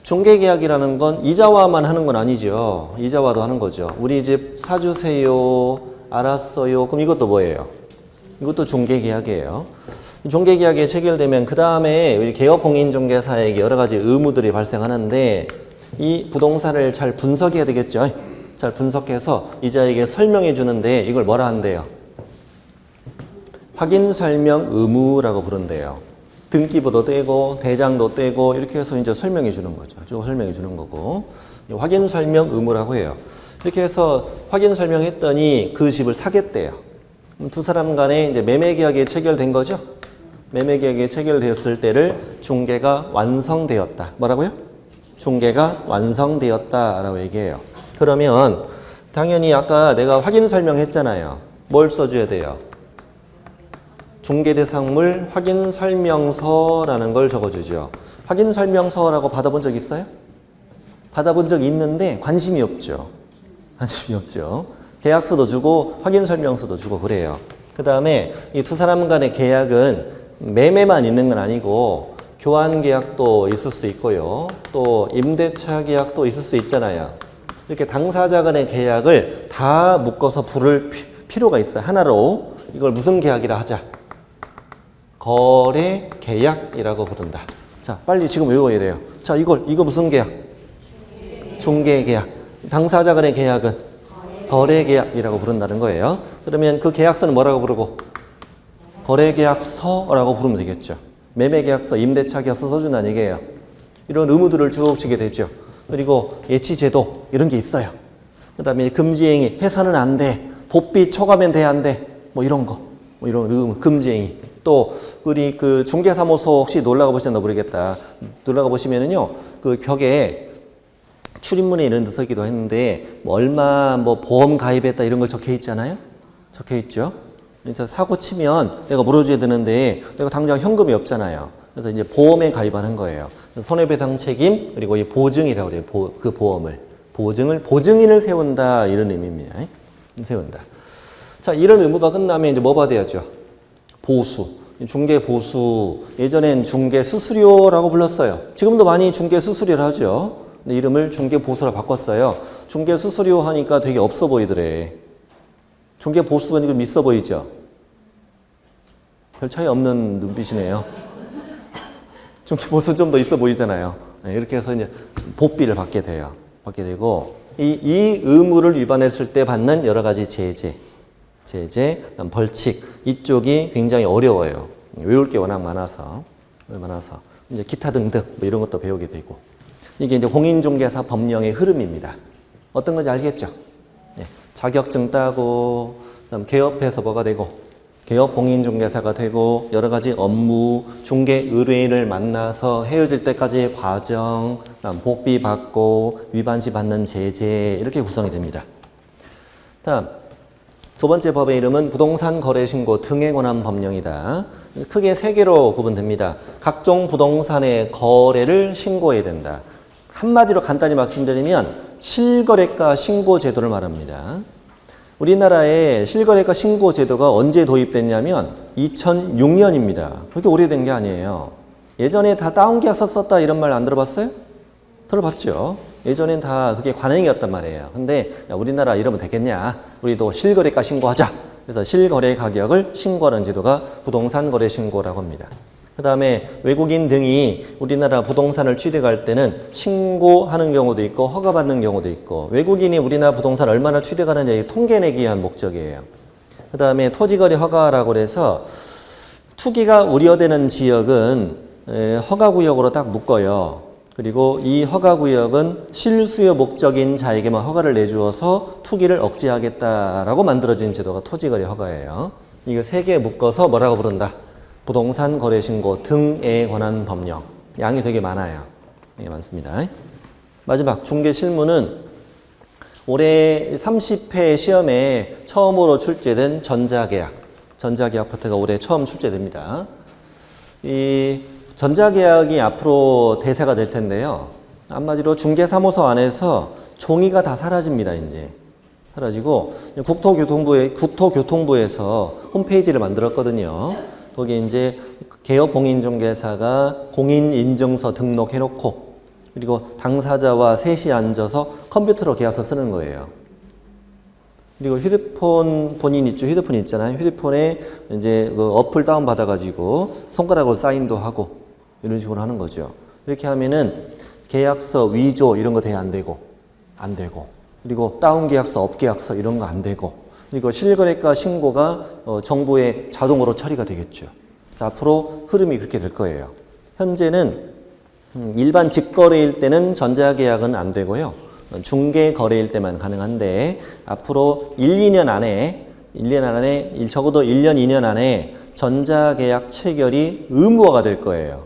중개계약이라는 건 이자와만 하는 건 아니죠. 이자와도 하는 거죠. 우리 집 사주세요. 알았어요. 그럼 이것도 뭐예요? 이것도 중개계약이에요. 중개계약이 체결되면 그 다음에 우리 개업공인중개사에게 여러 가지 의무들이 발생하는데 이 부동산을 잘 분석해야 되겠죠. 잘 분석해서 이자에게 설명해 주는데 이걸 뭐라 한대요? 확인 설명 의무라고 부른대요. 등기부도 떼고 대장도 떼고 이렇게 해서 이제 설명해 주는 거죠. 쭉 설명해 주는 거고 확인 설명 의무라고 해요. 이렇게 해서 확인 설명했더니 그 집을 사겠대요. 두 사람 간에 이제 매매 계약이 체결된 거죠. 매매 계약이 체결되었을 때를 중개가 완성되었다. 뭐라고요? 중개가 완성되었다라고 얘기해요. 그러면 당연히 아까 내가 확인 설명했잖아요. 뭘 써줘야 돼요? 중개대상물 확인 설명서라는 걸 적어주죠. 확인 설명서라고 받아본 적 있어요? 받아본 적 있는데 관심이 없죠. 관심이 없죠. 계약서도 주고 확인 설명서도 주고 그래요. 그 다음에 이 두 사람 간의 계약은 매매만 있는 건 아니고 교환 계약도 있을 수 있고요. 또 임대차 계약도 있을 수 있잖아요. 이렇게 당사자 간의 계약을 다 묶어서 부를 필요가 있어요. 하나로. 이걸 무슨 계약이라 하자? 거래 계약이라고 부른다. 자, 빨리 지금 외워야 돼요. 자, 이거 무슨 계약? 중개 계약. 당사자 간의 계약은 거래 계약이라고 부른다는 거예요. 그러면 그 계약서는 뭐라고 부르고? 거래계약서라고 부르면 되겠죠. 매매계약서, 임대차 계약서 써준다는 얘기예요. 이런 의무들을 쭉 지게 되죠. 그리고 예치제도 이런 게 있어요. 그 다음에 금지행위, 해서는 안 돼. 복비 초과면 돼, 안 돼. 뭐 이런 거. 뭐 이런 의무, 금지행위. 또 우리 그 중개사무소 혹시 놀러가 보셨나 모르겠다. 놀러가 보시면은요. 그 벽에 출입문에 이런 데 서기도 했는데 뭐 얼마 뭐 보험 가입했다 이런 거 적혀 있잖아요. 적혀 있죠. 그래서 사고 치면 내가 물어줘야 되는데 내가 당장 현금이 없잖아요. 그래서 이제 보험에 가입하는 거예요. 손해배상 책임 그리고 이 보증이라고 그래요. 그 보험을 보증인을 세운다 이런 의미입니다. 세운다. 자, 이런 의무가 끝나면 이제 뭐 받아야죠? 보수. 중개 보수. 예전엔 중개 수수료라고 불렀어요. 지금도 많이 중개 수수료를 하죠. 근데 이름을 중개 보수로 바꿨어요. 중개 수수료 하니까 되게 없어 보이더래. 중개 보수가 이거 있어 보이죠? 별 차이 없는 눈빛이네요. 중개 보수 좀 더 있어 보이잖아요. 이렇게 해서 이제 복비를 받게 돼요. 받게 되고 이 의무를 위반했을 때 받는 여러 가지 제재, 그다음 벌칙 이쪽이 굉장히 어려워요. 외울 게 워낙 많아서 이제 기타 등등 뭐 이런 것도 배우게 되고 이게 이제 공인중개사 법령의 흐름입니다. 어떤 건지 알겠죠? 자격증 따고 그다음 개업해서 뭐가 되고 개업 공인중개사가 되고 여러 가지 업무, 중개 의뢰인을 만나서 헤어질 때까지의 과정, 그다음 복비 받고 위반 시 받는 제재 이렇게 구성이 됩니다. 다음 두 번째 법의 이름은 부동산 거래 신고 등에 관한 법령이다. 크게 세 개로 구분됩니다. 각종 부동산의 거래를 신고해야 된다. 한마디로 간단히 말씀드리면 실거래가 신고 제도를 말합니다. 우리나라에 실거래가 신고 제도가 언제 도입됐냐면 2006년입니다. 그렇게 오래된 게 아니에요. 예전에 다 다운계약서 썼다 이런 말 안 들어봤어요? 들어봤죠. 예전엔 다 그게 관행이었단 말이에요. 근데 야, 우리나라 이러면 되겠냐? 우리도 실거래가 신고하자. 그래서 실거래 가격을 신고하는 제도가 부동산 거래 신고라고 합니다. 그 다음에 외국인 등이 우리나라 부동산을 취득할 때는 신고하는 경우도 있고 허가받는 경우도 있고 외국인이 우리나라 부동산을 얼마나 취득하느냐 통계내기 위한 목적이에요. 그 다음에 토지거래 허가라고 해서 투기가 우려되는 지역은 허가구역으로 딱 묶어요. 그리고 이 허가구역은 실수요 목적인 자에게만 허가를 내주어서 투기를 억제하겠다라고 만들어진 제도가 토지거래 허가예요. 이거 세 개 묶어서 뭐라고 부른다? 부동산 거래 신고 등에 관한 법령. 양이 되게 많아요. 되게 많습니다. 마지막 중개 실무는 올해 30회 시험에 처음으로 출제된 전자계약 파트가 올해 처음 출제됩니다. 이 전자계약이 앞으로 대세가 될 텐데요. 한마디로 중개사무소 안에서 종이가 다 사라집니다. 이제 사라지고 국토교통부에서 홈페이지를 만들었거든요. 거기에 이제 개업 공인중개사가 공인인증서 등록해놓고 그리고 당사자와 셋이 앉아서 컴퓨터로 계약서 쓰는 거예요. 그리고 휴대폰 본인 있죠? 휴대폰 있잖아요. 휴대폰에 이제 그 어플 다운 받아가지고 손가락으로 사인도 하고 이런 식으로 하는 거죠. 이렇게 하면은 계약서 위조 이런 거 대안 되고 그리고 다운 계약서, 업 계약서 이런 거 안 되고. 그리고 실거래가 신고가 정부에 자동으로 처리가 되겠죠. 그래서 앞으로 흐름이 그렇게 될 거예요. 현재는 일반 직거래일 때는 전자계약은 안 되고요. 중개거래일 때만 가능한데 앞으로 2년 안에 적어도 1년, 2년 안에 전자계약 체결이 의무화가 될 거예요.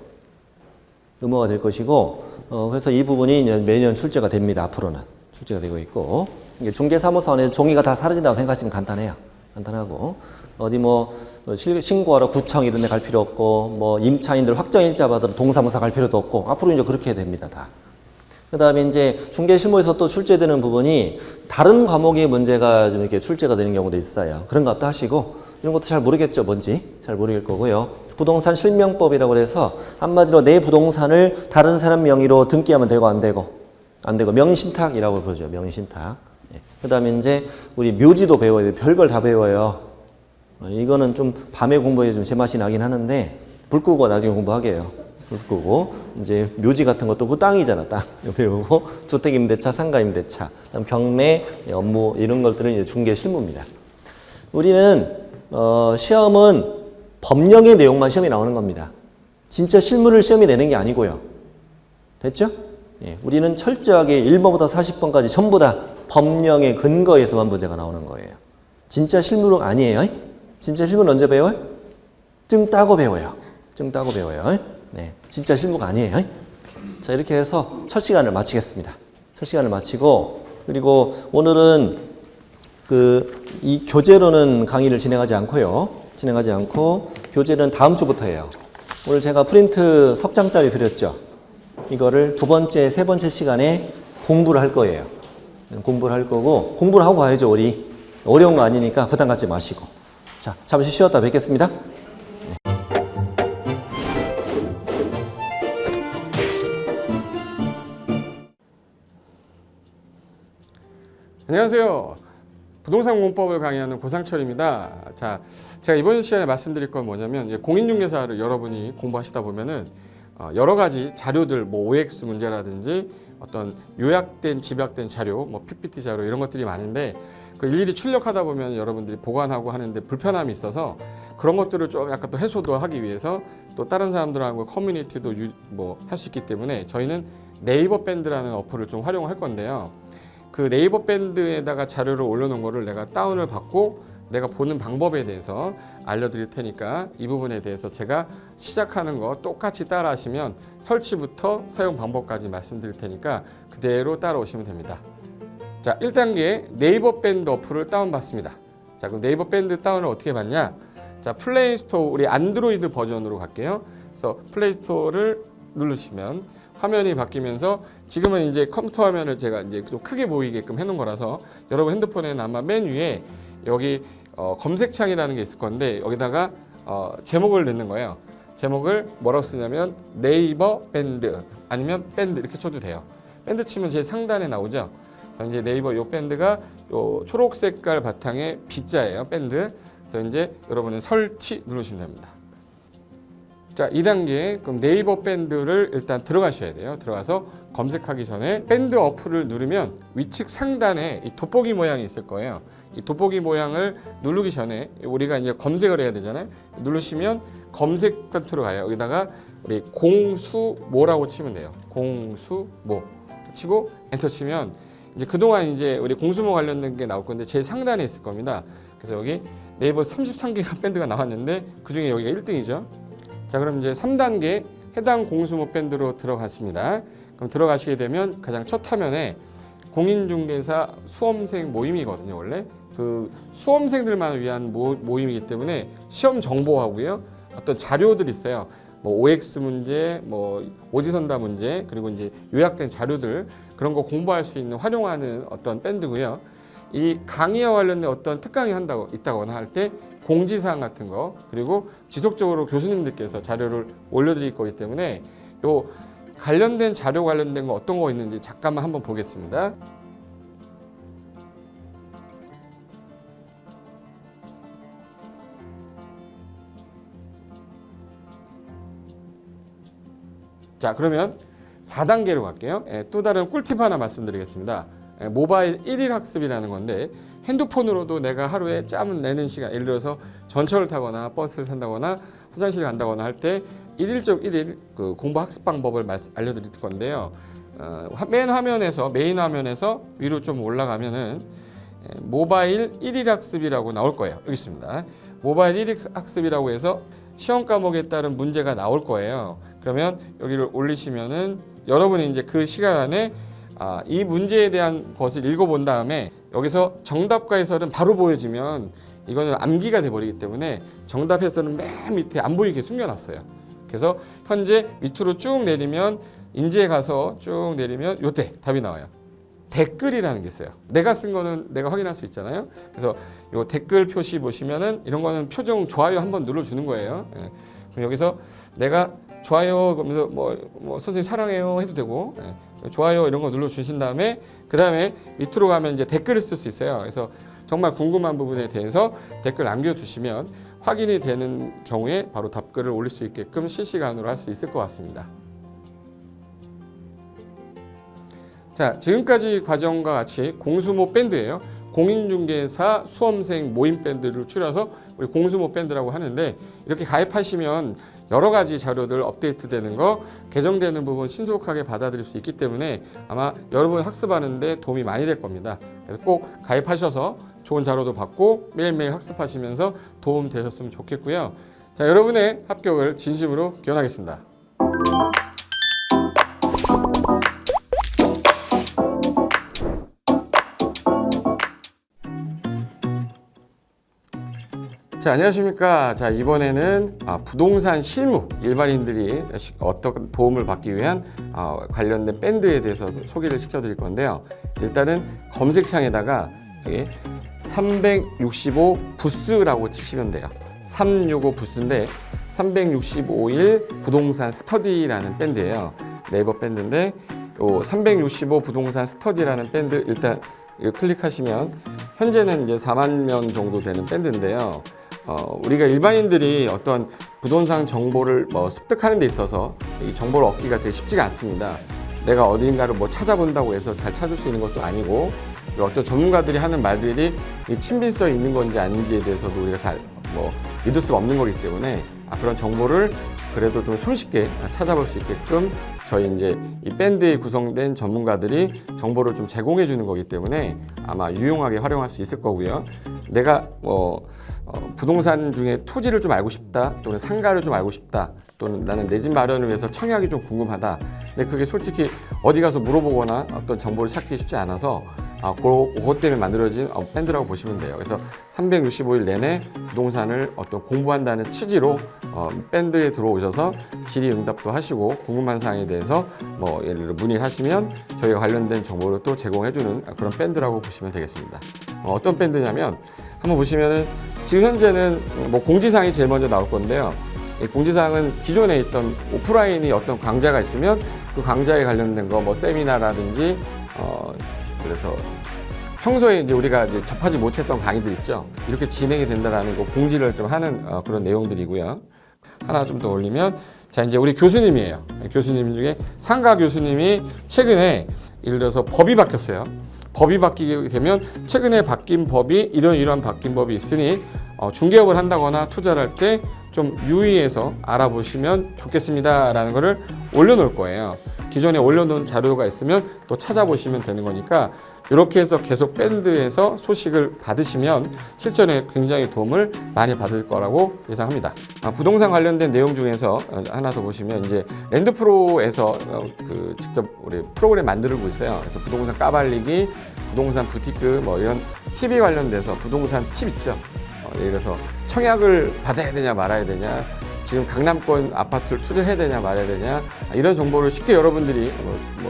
의무화가 될 것이고 그래서 이 부분이 매년 출제가 됩니다. 앞으로는 출제가 되고 있고 중개사무소 안에 종이가 다 사라진다고 생각하시면 간단해요. 간단하고 어디 뭐 신고하러 구청 이런 데 갈 필요 없고 뭐 임차인들 확정일자 받으러 동사무소 갈 필요도 없고 앞으로 이제 그렇게 됩니다. 다. 그 다음에 이제 중개실무에서 또 출제되는 부분이 다른 과목의 문제가 좀 이렇게 출제가 되는 경우도 있어요. 그런 것도 하시고 이런 것도 잘 모르겠죠. 뭔지 잘 모르겠 거고요. 부동산 실명법이라고 해서 한마디로 내 부동산을 다른 사람 명의로 등기하면 되고 안 되고 명의신탁이라고 그러죠. 명의신탁. 그 다음에 이제 우리 묘지도 배워야 돼요. 별걸 다 배워요. 이거는 좀 밤에 공부해 좀 제맛이 나긴 하는데 불 끄고 나중에 공부하게 해요. 불 끄고 이제 묘지 같은 것도 그 땅이잖아. 땅 배우고 주택임대차, 상가임대차, 그다음 경매, 업무 이런 것들은 이제 중개 실무입니다. 우리는 시험은 법령의 내용만 시험이 나오는 겁니다. 진짜 실무를 시험이 내는 게 아니고요. 됐죠? 예, 우리는 철저하게 1번부터 40번까지 전부 다 법령의 근거에서만 문제가 나오는 거예요. 진짜 실무는 아니에요. 진짜 실무는 언제 배워요? 증 따고 배워요. 증 따고 배워요. 네, 진짜 실무가 아니에요. 자, 이렇게 해서 첫 시간을 마치겠습니다. 첫 시간을 마치고 그리고 오늘은 이 교재로는 강의를 진행하지 않고 교재는 다음 주부터 해요. 오늘 제가 프린트 석 장짜리 드렸죠. 이거를 두 번째, 세 번째 시간에 공부를 할 거예요. 공부를 할 거고 공부를 하고 가야죠. 우리 어려운 거 아니니까 부담 갖지 마시고. 자, 잠시 쉬었다 뵙겠습니다. 안녕하세요. 부동산 공법을 강의하는 고상철입니다. 자, 제가 이번 시간에 말씀드릴 건 뭐냐면 공인중개사를 여러분이 공부하시다 보면은 여러 가지 자료들, 뭐 OX 문제라든지 어떤 요약된 집약된 자료, 뭐 PPT 자료 이런 것들이 많은데 그 일일이 출력하다 보면 여러분들이 보관하고 하는데 불편함이 있어서 그런 것들을 좀 약간 또 해소도 하기 위해서 또 다른 사람들하고 커뮤니티도 뭐 할 수 있기 때문에 저희는 네이버 밴드라는 어플을 좀 활용할 건데요. 그 네이버 밴드에다가 자료를 올려놓은 거를 내가 다운을 받고 내가 보는 방법에 대해서 알려드릴 테니까 이 부분에 대해서 제가 시작하는 거 똑같이 따라 하시면 설치부터 사용 방법까지 말씀드릴 테니까 그대로 따라오시면 됩니다. 자, 1단계 네이버 밴드 어플을 다운받습니다. 자, 그럼 네이버 밴드 다운을 어떻게 받냐? 자, 플레이스토어 우리 안드로이드 버전으로 갈게요. 그래서 플레이스토어를 누르시면 화면이 바뀌면서 지금은 이제 컴퓨터 화면을 제가 이제 좀 크게 보이게끔 해놓은 거라서 여러분 핸드폰에는 아마 맨 위에 여기 검색창이라는 게 있을 건데 여기다가 제목을 넣는 거예요. 제목을 뭐라고 쓰냐면 네이버 밴드 아니면 밴드 이렇게 쳐도 돼요. 밴드 치면 제일 상단에 나오죠. 그래서 이제 네이버 요 밴드가 요 초록 색깔 바탕에 B자예요. 밴드. 그래서 이제 여러분은 설치 누르시면 됩니다. 자, 2단계 그럼 네이버 밴드를 일단 들어가셔야 돼요. 들어가서 검색하기 전에 밴드 어플을 누르면 위측 상단에 이 돋보기 모양이 있을 거예요. 이 돋보기 모양을 누르기 전에 우리가 이제 검색을 해야 되잖아요. 누르시면 검색 컨트롤 가요. 여기다가 우리 공수모라고 치면 돼요. 공수모 치고 엔터 치면 이제 그동안 이제 우리 공수모 관련된 게 나올 건데 제일 상단에 있을 겁니다. 그래서 여기 네이버 33개가 밴드가 나왔는데 그 중에 여기가 1등이죠. 자, 그럼 이제 3단계 해당 공수모 밴드로 들어갔습니다. 그럼 들어가시게 되면 가장 첫 화면에 공인중개사 수험생 모임이거든요. 원래 그 수험생들만 위한 모임이기 때문에 시험 정보하고요. 어떤 자료들이 있어요. 뭐 OX 문제, 뭐 오지선다 문제, 그리고 이제 요약된 자료들 그런 거 공부할 수 있는 활용하는 어떤 밴드고요. 이 강의와 관련된 어떤 특강이 있다거나 할 때 공지사항 같은 거 그리고 지속적으로 교수님들께서 자료를 올려드릴 거기 때문에 요 관련된 자료 관련된 거 어떤 거 있는지 잠깐만 한번 보겠습니다. 자, 그러면 4단계로 갈게요. 또 다른 꿀팁 하나 말씀드리겠습니다. 모바일 1일 학습이라는 건데 핸드폰으로도 내가 하루에 짬을 내는 시간, 예를 들어서 전철을 타거나 버스를 탄다거나 화장실 간다거나 할 때 1일 그 공부 학습 방법을 알려드릴 건데요. 메인 화면에서 위로 좀 올라가면은 모바일 1일 학습이라고 나올 거예요. 여기 있습니다. 모바일 1일 학습이라고 해서 시험 과목에 따른 문제가 나올 거예요. 그러면 여기를 올리시면은 여러분이 이제 그 시간 안에 이 문제에 대한 것을 읽어본 다음에 여기서 정답과 해설은 바로 보여지면 이거는 암기가 돼버리기 때문에 정답 해설은 맨 밑에 안 보이게 숨겨놨어요. 그래서 현재 밑으로 쭉 내리면 인지에 가서 쭉 내리면 요때 답이 나와요. 댓글이라는 게 있어요. 내가 쓴 거는 내가 확인할 수 있잖아요. 그래서 요 댓글 표시 보시면은 이런 거는 표정 좋아요 한번 눌러주는 거예요. 그럼 여기서 내가 좋아요 그러면서 뭐 선생님 사랑해요 해도 되고 좋아요 이런 거 눌러주신 다음에 그 다음에 밑으로 가면 이제 댓글을 쓸 수 있어요. 그래서 정말 궁금한 부분에 대해서 댓글 남겨주시면 확인이 되는 경우에 바로 답글을 올릴 수 있게끔 실시간으로 할 수 있을 것 같습니다. 자, 지금까지 과정과 같이 공수모 밴드예요. 공인중개사 수험생 모임 밴드를 줄여서 우리 공수모 밴드라고 하는데 이렇게 가입하시면 여러 가지 자료들 업데이트되는 거 개정되는 부분 신속하게 받아들일 수 있기 때문에 아마 여러분 학습하는데 도움이 많이 될 겁니다. 그래서 꼭 가입하셔서 좋은 자료도 받고 매일매일 학습하시면서 도움 되셨으면 좋겠고요. 자, 여러분의 합격을 진심으로 기원하겠습니다. 자, 안녕하십니까. 자, 이번에는 부동산 실무 일반인들이 어떤 도움을 받기 위한 관련된 밴드에 대해서 소개를 시켜드릴 건데요. 일단은 검색창에다가 여기 365 부스라고 치시면 돼요. 365 부스인데 365일 부동산 스터디라는 밴드예요. 네이버 밴드인데 요 365 부동산 스터디라는 밴드 일단 이거 클릭하시면 현재는 이제 4만 명 정도 되는 밴드인데요. 우리가 일반인들이 어떤 부동산 정보를 습득하는 데 있어서 이 정보를 얻기가 되게 쉽지가 않습니다. 내가 어딘가를 찾아본다고 해서 잘 찾을 수 있는 것도 아니고, 그리고 어떤 전문가들이 하는 말들이 이 친밀성이 있는 건지 아닌지에 대해서도 우리가 잘 믿을 수가 없는 거기 때문에 그런 정보를 그래도 좀 손쉽게 찾아볼 수 있게끔 저희 이제 이 밴드에 구성된 전문가들이 정보를 좀 제공해 주는 거기 때문에 아마 유용하게 활용할 수 있을 거고요. 내가 부동산 중에 토지를 좀 알고 싶다, 또는 상가를 좀 알고 싶다, 또는 나는 내 집 마련을 위해서 청약이 좀 궁금하다. 근데 그게 솔직히 어디 가서 물어보거나 어떤 정보를 찾기 쉽지 않아서 그것 때문에 만들어진 밴드라고 보시면 돼요. 그래서 365일 내내 부동산을 어떤 공부한다는 취지로 밴드에 들어오셔서 질의응답도 하시고 궁금한 사항에 대해서 예를 들어 문의를 하시면 저희가 관련된 정보를 또 제공해주는 그런 밴드라고 보시면 되겠습니다. 어떤 밴드냐면 한번 보시면은 지금 현재는 공지사항이 제일 먼저 나올 건데요. 이 공지사항은 기존에 있던 오프라인이 어떤 강좌가 있으면 그 강좌에 관련된 거 세미나라든지 그래서 평소에 이제 우리가 이제 접하지 못했던 강의들 있죠. 이렇게 진행이 된다라는 거 공지를 좀 하는 그런 내용들이고요. 하나 좀 더 올리면 자 이제 우리 교수님이에요. 교수님 중에 상가 교수님이 최근에 예를 들어서 법이 바뀌었어요. 법이 바뀌게 되면 최근에 바뀐 법이 이러한 바뀐 법이 있으니 중개업을 한다거나 투자를 할 때 좀 유의해서 알아보시면 좋겠습니다라는 거를 올려놓을 거예요. 기존에 올려놓은 자료가 있으면 또 찾아보시면 되는 거니까 이렇게 해서 계속 밴드에서 소식을 받으시면 실전에 굉장히 도움을 많이 받을 거라고 예상합니다. 부동산 관련된 내용 중에서 하나 더 보시면 이제 랜드프로에서 직접 우리 프로그램 만들고 있어요. 그래서 부동산 까발리기, 부동산 부티크 이런 팁이 관련돼서 부동산 팁 있죠. 예를 들어서 청약을 받아야 되냐 말아야 되냐, 지금 강남권 아파트를 투자해야 되냐 말아야 되냐, 이런 정보를 쉽게 여러분들이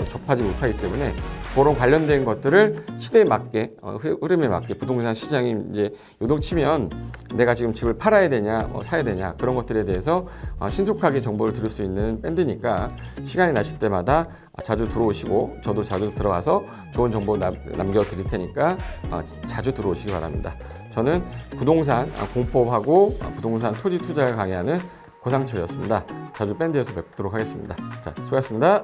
접하지 못하기 때문에 그런 관련된 것들을 시대에 맞게 흐름에 맞게 부동산 시장이 이제 요동치면 내가 지금 집을 팔아야 되냐 사야 되냐 그런 것들에 대해서 신속하게 정보를 들을 수 있는 밴드니까 시간이 나실 때마다 자주 들어오시고 저도 자주 들어가서 좋은 정보 남겨드릴 테니까 자주 들어오시기 바랍니다. 저는 부동산 공법하고 부동산 토지 투자를 강의하는 고상철이었습니다. 자주 밴드에서 뵙도록 하겠습니다. 자, 수고하셨습니다.